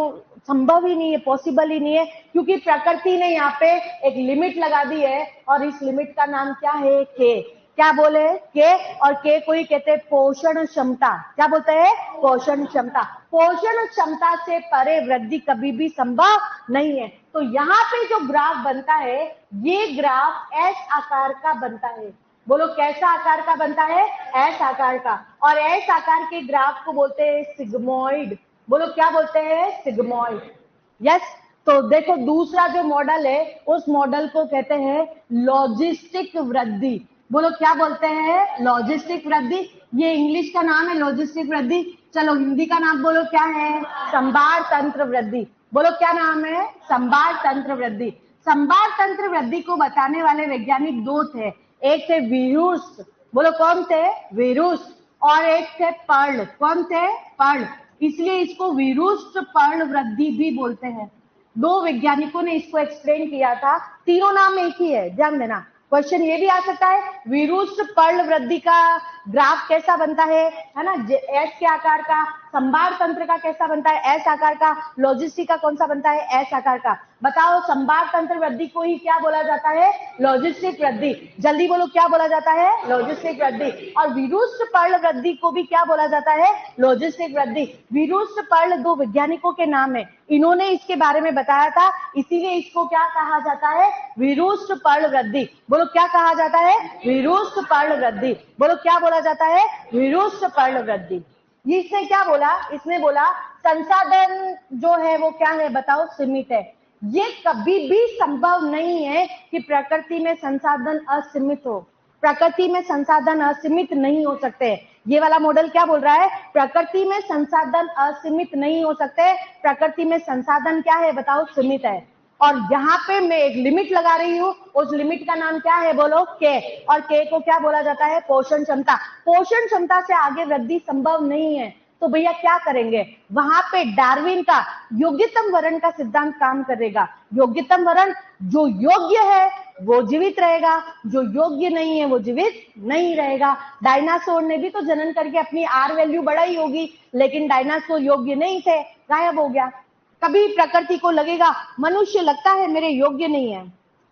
संभव ही नहीं है, पॉसिबल ही नहीं है, क्योंकि प्रकृति ने यहाँ पे एक लिमिट लगा दी है और इस लिमिट का नाम क्या है, के। क्या बोले, के, और के को ही कहते हैं पोषण क्षमता। क्या बोलते हैं, पोषण क्षमता। पोषण क्षमता से परे वृद्धि कभी भी संभव नहीं है। तो यहाँ पे जो ग्राफ बनता है, ये ग्राफ एस आकार का बनता है। बोलो कैसा आकार का बनता है, एस आकार का, और एस आकार के ग्राफ को बोलते हैं सिग्मोइड। बोलो क्या बोलते हैं, सिग्मोइड। यस, तो देखो दूसरा जो मॉडल है उस मॉडल को कहते हैं लॉजिस्टिक वृद्धि। बोलो क्या बोलते हैं, लॉजिस्टिक वृद्धि। ये इंग्लिश का नाम है लॉजिस्टिक वृद्धि, चलो हिंदी का नाम बोलो क्या है, संभार तंत्र वृद्धि। बोलो क्या नाम है, संभार तंत्र वृद्धि। संभार तंत्र वृद्धि को बताने वाले वैज्ञानिक दो थे, एक थे वीरूस, बोलो कौन थे, वीरूस, और एक थे पर्ल। कौन थे, पर्ल, इसलिए इसको वीरूस्ट पर्ल वृद्धि भी बोलते हैं। दो वैज्ञानिकों ने इसको एक्सप्लेन किया था, तीनों नाम एक ही है, ध्यान देना। क्वेश्चन ये भी आ सकता है, वीरूस्ट पर्ल वृद्धि का ग्राफ कैसा बनता है ना, एस के आकार का। संभार तंत्र का कैसा बनता है, एस आकार का। लॉजिस्टिक का कौन सा बनता है, एस आकार का। बताओ संभार तंत्र वृद्धि को ही क्या बोला जाता है, लॉजिस्टिक वृद्धि। जल्दी बोलो क्या बोला जाता है, लॉजिस्टिक वृद्धि। और वीरूस्ट पर्ल वृद्धि को भी क्या बोला जाता है, लॉजिस्टिक वृद्धि। वीरूस्ट पर्ल दो वैज्ञानिकों के नाम है, इन्होंने इसके बारे में बताया था, इसीलिए इसको क्या कहा जाता है, वीरूस्ट पर्ल वृद्धि। बोलो क्या कहा जाता है, वीरूस्ट पर्ल वृद्धि। बोलो क्या बोला जाता है, वीरूस्ट पर्ल वृद्धि। इसने क्या बोला, इसने बोला संसाधन जो है वो क्या है बताओ, सीमित है। ये कभी भी संभव नहीं है कि प्रकृति में संसाधन असीमित हो। प्रकृति में संसाधन असीमित नहीं हो सकते। ये वाला मॉडल क्या बोल रहा है, प्रकृति में संसाधन असीमित नहीं हो सकते, प्रकृति में संसाधन क्या है बताओ, सीमित है। और यहाँ पे मैं एक लिमिट लगा रही हूँ, उस लिमिट का नाम क्या है बोलो, के। और के को क्या बोला जाता है, पोषण क्षमता। पोषण क्षमता से आगे वृद्धि संभव नहीं है, तो भैया क्या करेंगे, वहां पे डार्विन का योग्यतम वर्ण का सिद्धांत काम करेगा। योग्यतम वर्ण, जो योग्य है वो जीवित रहेगा, जो योग्य नहीं है वो जीवित नहीं रहेगा। डायनासोर ने भी तो जनन करके अपनी आर वैल्यू बढ़ाई होगी, लेकिन डायनासोर योग्य नहीं थे, गायब हो गया। कभी प्रकृति को लगेगा, मनुष्य लगता है मेरे योग्य नहीं है,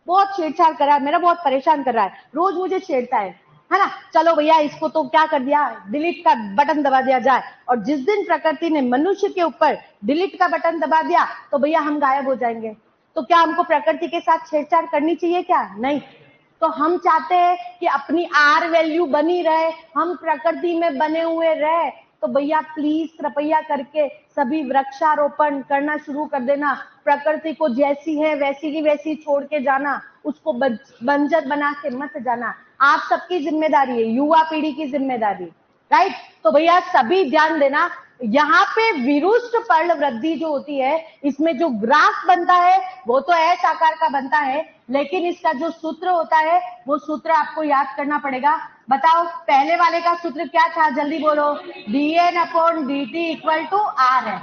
बहुत छेड़छाड़ कर रहा है, मेरा बहुत परेशान कर रहा है, रोज मुझे छेड़ता है ना, चलो भैया इसको तो क्या कर दिया, डिलीट का बटन दबा दिया जाए। और जिस दिन प्रकृति ने मनुष्य के ऊपर डिलीट का बटन दबा दिया तो भैया हम गायब हो जाएंगे। तो क्या हमको प्रकृति के साथ छेड़छाड़ करनी चाहिए क्या, नहीं। तो हम चाहते हैं कि अपनी आर वैल्यू बनी रहे, हम प्रकृति में बने हुए रहे। तो भैया प्लीज कृपया करके सभी वृक्षारोपण करना शुरू कर देना, प्रकृति को जैसी है वैसी की वैसी छोड़ के जाना, उसको बंजर बना के मत जाना। आप सबकी जिम्मेदारी है, युवा पीढ़ी की जिम्मेदारी, राइट। तो भैया सभी ध्यान देना, यहाँ पे विरुष्ट पर्ल वृद्धि जो होती है, इसमें जो ग्राफ बनता है वो तो एस आकार का बनता है, लेकिन इसका जो सूत्र होता है वो सूत्र आपको याद करना पड़ेगा। बताओ पहले वाले का सूत्र क्या था, जल्दी बोलो। dn/dt इक्वल टू आर है,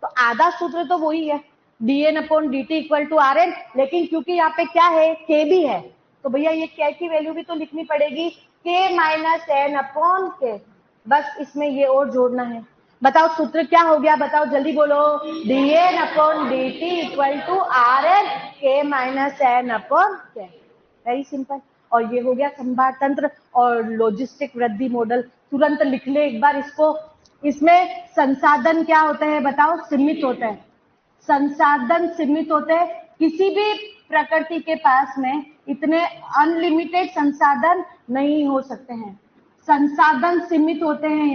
तो आधा सूत्र तो वही है, dn/dt equal to are N, लेकिन क्योंकि यहाँ पे क्या है, के भी है, तो भैया ये के की वैल्यू भी तो लिखनी पड़ेगी, k माइनस एन अपॉन के, बस इसमें ये और जोड़ना है। बताओ सूत्र क्या हो गया, बताओ जल्दी बोलो। dn/dt equal to are n k minus n upon k, very simple. और ये हो गया संभार तंत्र और लॉजिस्टिक वृद्धि मॉडल, तुरंत लिख ले एक बार इसको। इसमें संसाधन क्या होते हैं बताओ, सीमित होते हैं, संसाधन सीमित होते हैं, किसी भी प्रकृति के पास में इतने अनलिमिटेड संसाधन नहीं हो सकते हैं, संसाधन सीमित होते हैं।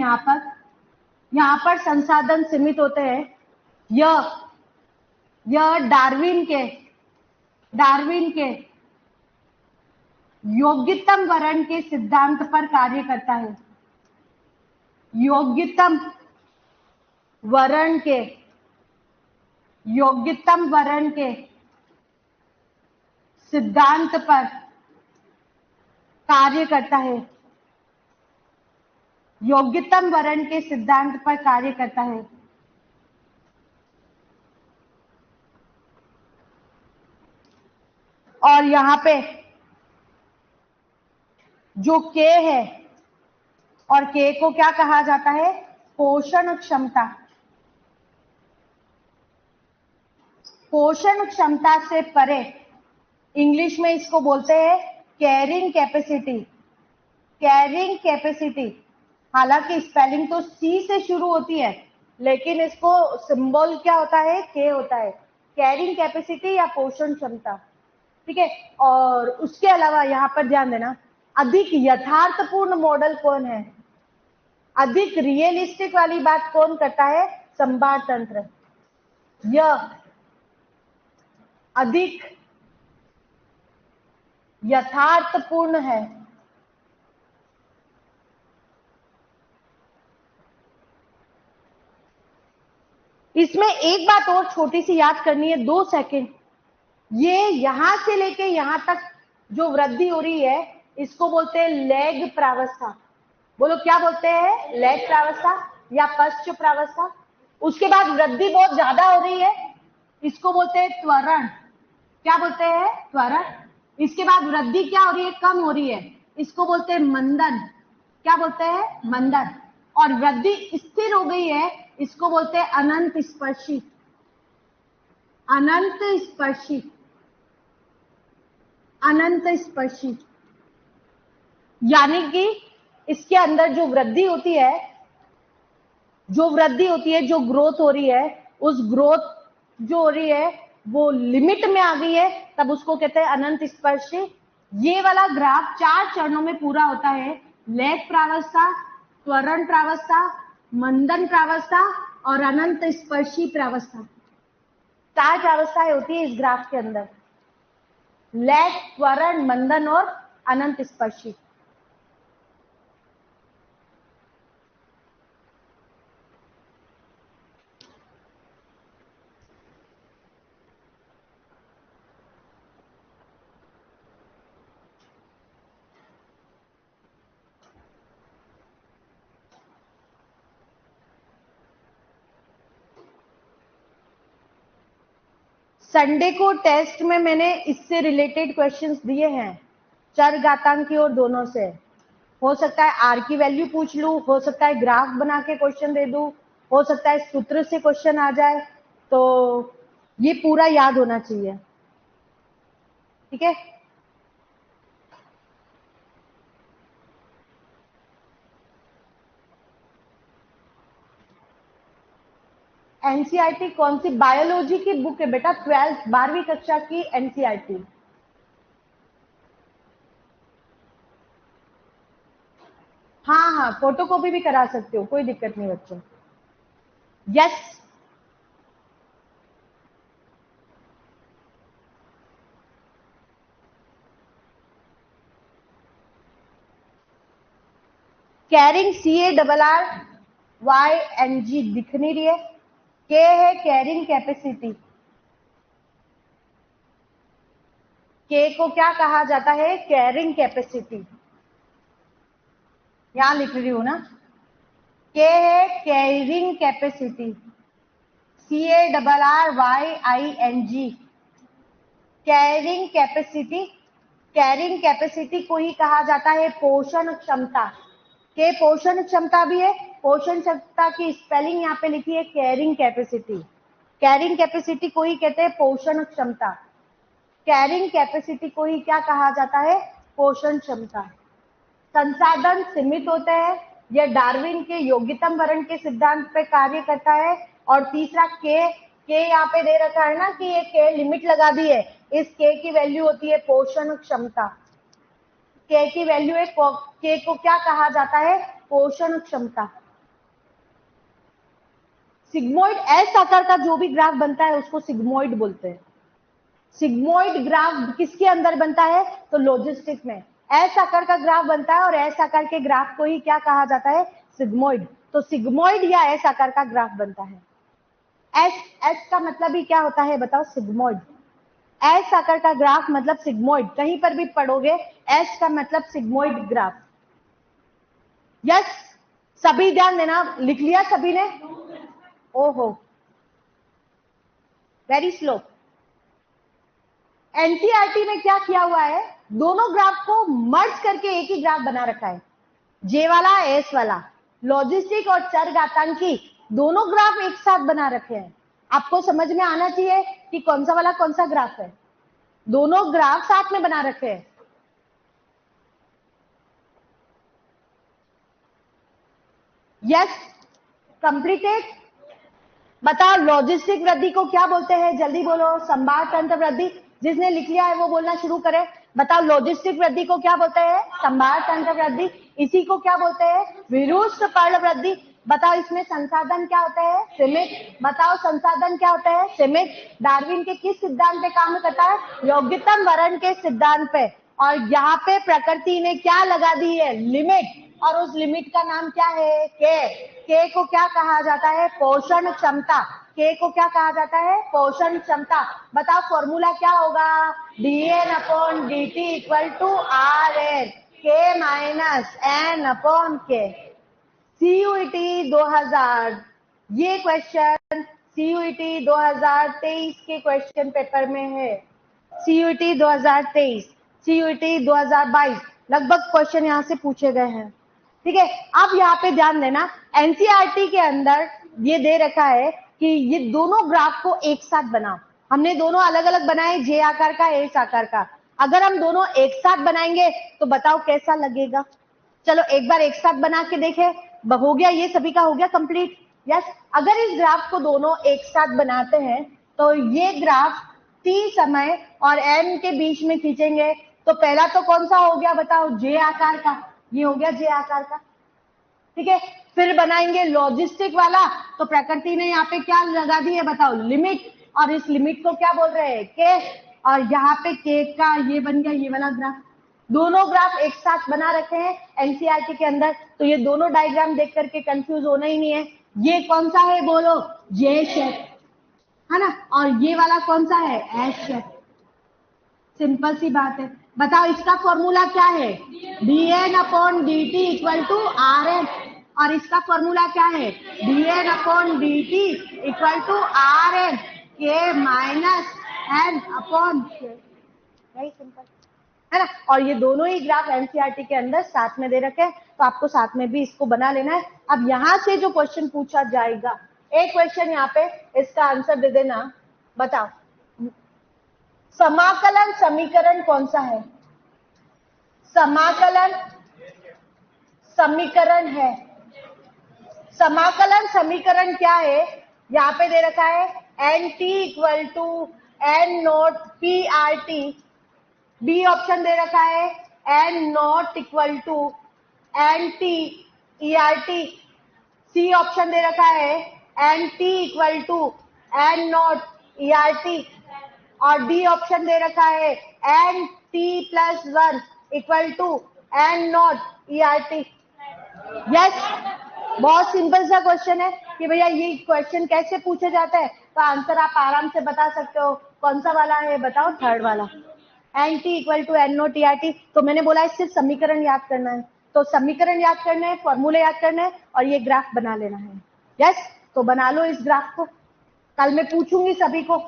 यहाँ पर संसाधन सीमित होते हैं। यह डार्विन के योग्यतम वर्ण के सिद्धांत पर कार्य करता है, योग्यतम वर्ण के सिद्धांत पर कार्य करता है, योग्यतम वर्ण के सिद्धांत पर कार्य करता है। और यहाँ पे जो के है, और के को क्या कहा जाता है, पोषण क्षमता। पोषण क्षमता से परे इंग्लिश में इसको बोलते हैं कैरिंग कैपेसिटी, कैरिंग कैपेसिटी। हालांकि स्पेलिंग तो सी से शुरू होती है, लेकिन इसको सिंबल क्या होता है, के होता है, कैरिंग कैपेसिटी या पोषण क्षमता, ठीक है। और उसके अलावा यहाँ पर ध्यान देना, अधिक यथार्थपूर्ण मॉडल कौन है, अधिक रियलिस्टिक वाली बात कौन करता है, संभार तंत्र। यह अधिक यथार्थपूर्ण है। इसमें एक बात और छोटी सी याद करनी है, 2 सेकंड। ये यहां से लेके यहां तक जो वृद्धि हो रही है, इसको बोलते हैं लैग प्रावस्था। बोलो क्या बोलते हैं, लैग प्रावस्था या पश्च प्रावस्था। उसके बाद वृद्धि बहुत ज्यादा हो रही है, इसको बोलते हैं त्वरण। क्या बोलते हैं, त्वरण। इसके बाद वृद्धि क्या हो रही है, कम हो रही है, इसको बोलते हैं मंदन। क्या बोलते हैं, मंदन। और वृद्धि स्थिर हो गई है, इसको बोलते हैं अनंत स्पर्शी, अनंत स्पर्शी, अनंत स्पर्शी। यानी कि इसके अंदर जो वृद्धि होती है, जो ग्रोथ हो रही है, उस ग्रोथ जो हो रही है वो लिमिट में आ गई है, तब उसको कहते हैं अनंत स्पर्शी। ये वाला ग्राफ 4 चरणों में पूरा होता है, लैग प्रावस्था, त्वरण प्रावस्था, मंदन प्रावस्था और अनंत स्पर्शी प्रावस्था। 4 प्रावस्थाएं होती है इस ग्राफ के अंदर, लैग, त्वरण, मंदन और अनंत स्पर्शी। संडे को टेस्ट में मैंने इससे रिलेटेड क्वेश्चंस दिए हैं, चर घातांकी और दोनों से। हो सकता है आर की वैल्यू पूछ लूं, हो सकता है ग्राफ बना के क्वेश्चन दे दूं, हो सकता है सूत्र से क्वेश्चन आ जाए, तो ये पूरा याद होना चाहिए, ठीक है। एनसीईआरटी कौन सी, बायोलॉजी की बुक है बेटा, 12वीं कक्षा की एनसीईआरटी। हाँ हाँ, फोटोकॉपी भी करा सकते हो, कोई दिक्कत नहीं बच्चों। Yes, caring CARR y n g दिख नहीं रही है। के है कैरिंग कैपेसिटी, के को क्या कहा जाता है? कैरिंग कैपेसिटी, यहां लिख रही हूं ना। के है carrying capacity, CARRYING, carrying capacity. Carrying capacity को ही कहा जाता है पोषण क्षमता। के पोषण क्षमता भी है, पोषण क्षमता की स्पेलिंग यहाँ पे लिखी है कैरिंग कैपेसिटी। कैरिंग कैपेसिटी को ही कहते हैं पोषण क्षमता। कैरिंग कैपेसिटी को ही क्या कहा जाता है? पोषण क्षमता। संसाधन सीमित होते हैं, यह डार्विन के योग्यतम वर्ण के सिद्धांत पे कार्य करता है। और तीसरा के यहाँ पे दे रखा है ना कि ये के लिमिट लगा दी है, इस के की वैल्यू होती है पोषण क्षमता। के की वैल्यू है, के को क्या कहा जाता है? पोषण क्षमता। सिग्मोइड एस आकार का जो भी ग्राफ बनता है उसको सिग्मोइड बोलते हैं। सिग्मोइड ग्राफ किसके अंदर बनता है? तो लॉजिस्टिक में एस आकार का ग्राफ बनता है और एस आकार के ग्राफ को ही क्या कहा जाता है? सिग्मोइड। तो सिग्मोइड या एस आकार का ग्राफ बनता है। एस का मतलब ही क्या होता है बताओ? सिग्मोइड। एस आकार का ग्राफ मतलब सिग्मोइड, कहीं पर भी पढ़ोगे एस का मतलब सिग्मोइड ग्राफ। यस, सभी ध्यान देना। लिख लिया सभी ने? ओहो, वेरी स्लो। एनसीईआरटी में क्या किया हुआ है? दोनों ग्राफ को मर्ज करके एक ही ग्राफ बना रखा है, जे वाला एस वाला। लॉजिस्टिक और चर घातांकी दोनों ग्राफ एक साथ बना रखे हैं। आपको समझ में आना चाहिए कि कौन सा वाला कौन सा ग्राफ है। दोनों ग्राफ साथ में बना रखे हैं। Yes, completed. बताओ लॉजिस्टिक वृद्धि को क्या बोलते हैं? जल्दी बोलो। संभार तंत्र वृद्धि। जिसने लिख लिया है वो बोलना शुरू करे। बताओ लॉजिस्टिक वृद्धि को क्या बोलते हैं? संभार तंत्र वृद्धि। इसी को क्या बोलते हैं? विरुष्ट पर्ण वृद्धि। बताओ इसमें संसाधन क्या होता है? सीमित। बताओ संसाधन क्या होता है? सीमित। डार्विन के किस सिद्धांत पे काम करता है? योग्यतम वर्ण के सिद्धांत पे। और यहाँ पे प्रकृति ने क्या लगा दी है? लिमिट। और उस लिमिट का नाम क्या है? के को क्या कहा जाता है? पोषण क्षमता। के को क्या कहा जाता है? पोषण क्षमता। बताओ फॉर्मूला क्या होगा? dN/dt इक्वल टू RN के माइनस N/K। CUET 2000, ये क्वेश्चन CUET 2023 के क्वेश्चन पेपर में है। CUET 2023, CUET 2022 लगभग क्वेश्चन यहाँ से पूछे गए हैं। ठीक है, अब यहाँ पे ध्यान देना। एनसीईआरटी के अंदर ये दे रखा है कि ये दोनों ग्राफ को एक साथ बनाओ। हमने दोनों अलग अलग बनाए, जे आकार का, एस आकार का। अगर हम दोनों एक साथ बनाएंगे तो बताओ कैसा लगेगा? चलो एक बार एक साथ बना के देखे। हो गया, ये सभी का हो गया कंप्लीट। यस, अगर इस ग्राफ को दोनों एक साथ बनाते हैं तो ये ग्राफ t समय और m के बीच में खींचेंगे तो पहला तो कौन सा हो गया बताओ? जे आकार का। ये हो गया जे आकार का। ठीक है, फिर बनाएंगे लॉजिस्टिक वाला तो प्रकृति ने यहाँ पे क्या लगा दी है बताओ? लिमिट। और इस लिमिट को क्या बोल रहे हैं? के। और यहाँ पे के का ये बन गया ये वाला ग्राफ। दोनों ग्राफ एक साथ बना रखे हैं एनसीईआरटी के अंदर, तो ये दोनों डायग्राम देख करके कंफ्यूज होना ही नहीं है। ये कौन सा है बोलो? जे शेप है ना, और ये वाला कौन सा है? S shape. सिंपल सी बात है। बताओ इसका फॉर्मूला क्या है? dN/dt equal to RN। और इसका फॉर्मूला क्या है? dN/dt इक्वल टू RN के माइनस N/K। वेरी सिंपल है ना। और ये दोनों ही ग्राफ एनसीईआरटी के अंदर साथ में दे रखे हैं, तो आपको साथ में भी इसको बना लेना है। अब यहाँ से जो क्वेश्चन पूछा जाएगा, एक क्वेश्चन यहाँ पे, इसका आंसर दे देना। बताओ समाकलन समीकरण कौन सा है? समाकलन समीकरण है। समाकलन समीकरण क्या है? यहाँ पे दे रखा है NT equal to N0 PRT। B option दे रखा है N0 equal to NT ERT। C option दे रखा है NT equal to N0 ERT। और डी ऑप्शन दे रखा है NT+1 equal to N0 ERT। Yes, बहुत सिंपल सा क्वेश्चन है कि भैया ये क्वेश्चन कैसे पूछा जाता है, तो आंसर आप आराम से बता सकते हो। कौन सा वाला है बताओ, थर्ड वाला, n t equal to n o t r t. तो मैंने बोला है सिर्फ समीकरण याद करना है, तो समीकरण याद करना है, फॉर्मूले याद करना है और ये ग्राफ बना लेना है। यस, तो बना लो इस ग्राफ को, कल मैं पूछूंगी सभी को।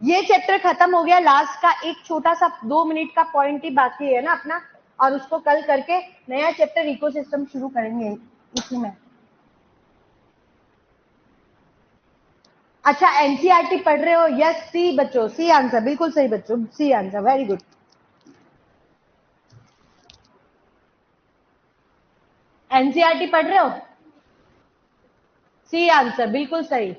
ये चैप्टर खत्म हो गया, लास्ट का एक छोटा सा 2 मिनट का पॉइंट ही बाकी है ना अपना, और उसको कल करके नया चैप्टर इकोसिस्टम शुरू करेंगे इसी में। अच्छा, एनसीईआरटी पढ़ रहे हो? यस, सी बच्चों, सी आंसर, बिल्कुल सही बच्चों, c answer, very good. NCERT पढ़ रहे हो? सी आंसर, बिल्कुल सही।